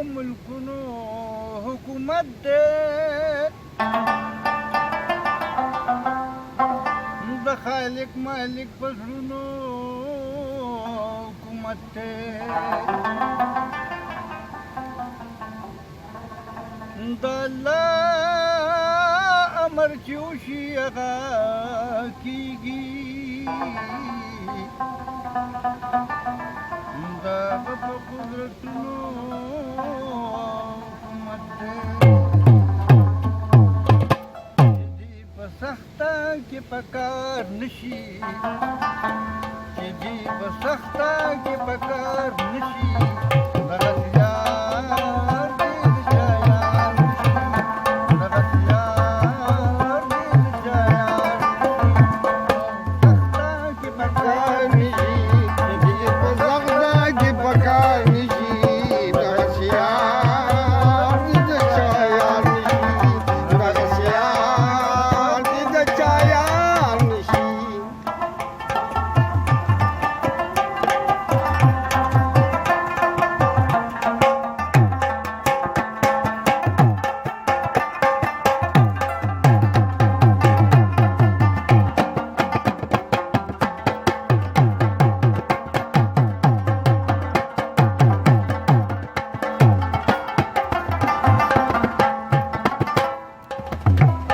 ملکونو حکومت دی د خالق مالک په زړونو حکومت دی د الله امر چې وشي هغه کېږي د هغه په قدرتونو حکومت دی چې په سخته کې په کار نشي چې دې په سخته کې په کار نشي دغه سیار دې د شایان نشي دغه سیار دې د شایان سخته کې په کار نشي چې دې په سخته کې په کار نشي دغه سیار دې د شایان نشي دغه سیار دې د شایان نشي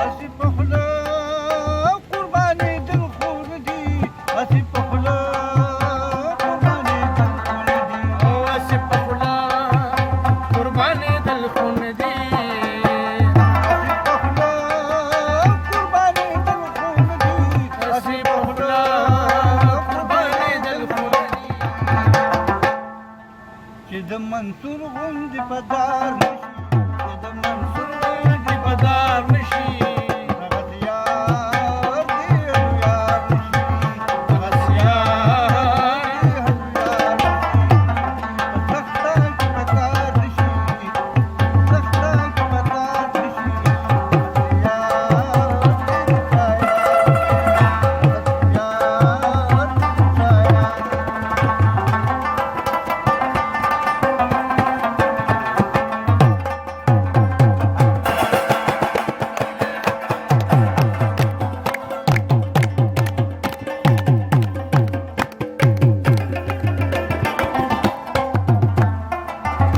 اسی په خوله قربانې دل خور دي اسی په خوله قربانې دل خور دي اسی په خوله قربانې دل خون دي اسی په خوله قربانې دل خور دي اسی په خوله قربانې دل خون دي چې د منصور غوندې په دار نشي چې د منصور غوندې په دار نشي هغه یار دې یار نشي هغه یار یار سخته کې په کار نشي سخته کې په کار نشي یار دې یار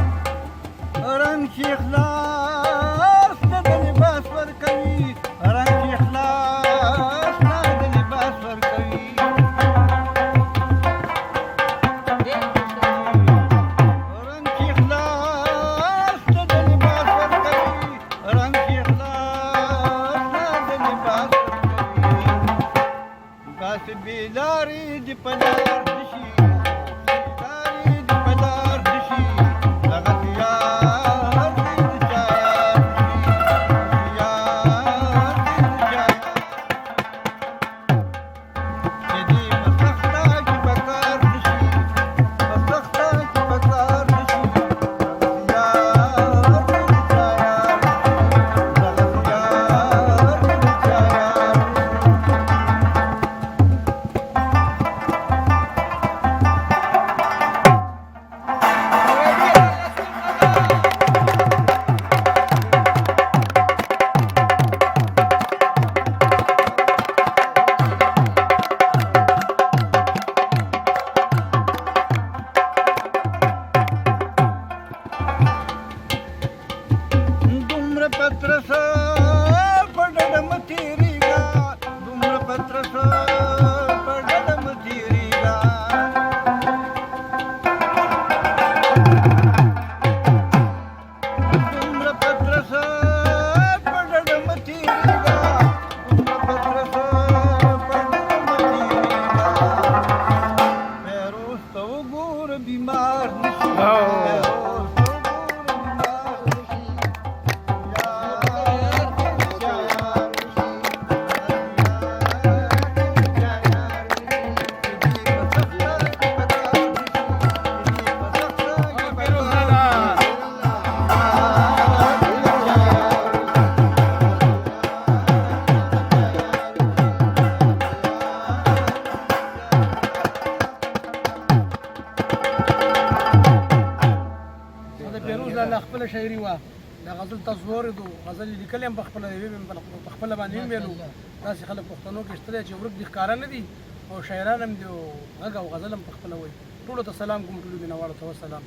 رنگ چې اخلاص نه د لباس ورکوي رنگ چې اخلاص نه د لباس ورکوي رنگ چې اخلاص نه د لباس ورکوي رنگ چې اخلاص نه د لباس ورکوي داسې بېلارې دې په لار نشي بېلارې دې په لار نشي هغه یار دې د چا یار نشي یار دې د چا یار چې دې په سخته کې په کار نشي په سخته کې په کار نشي هغه یار دې د چا یار نشي هغه یار دې د چا یار دومره پترسه په ډډه مه تېرېږه دومره پترسه په ډډه مه تېرېږه دومره پترسه په ډډه مه تېرېږه دومره پترسه په ډډه مه تېرېږه فیروز ته وګوره بیمار نشي فیروز ته وګوره بیمار نشي یار دې د چا یار نشي یار دې د چا یار نشي چې دې په سخته کې په کار نشي چې دې په سخته کې په کار نشي د پیروز لاله خپله شاعري وه دا غزل تاسو واورېدو غزل یې لیکلی هم په خپله په خپله باندې هم ویلو داسې خلک پښتنو کې شته دی چې ورک دي ښکاره نه دي او شاعران هم دي او غږ او غزل هم په خپله وایي ټولو ته سلام کوم ټولو مینهوالو ته وسلام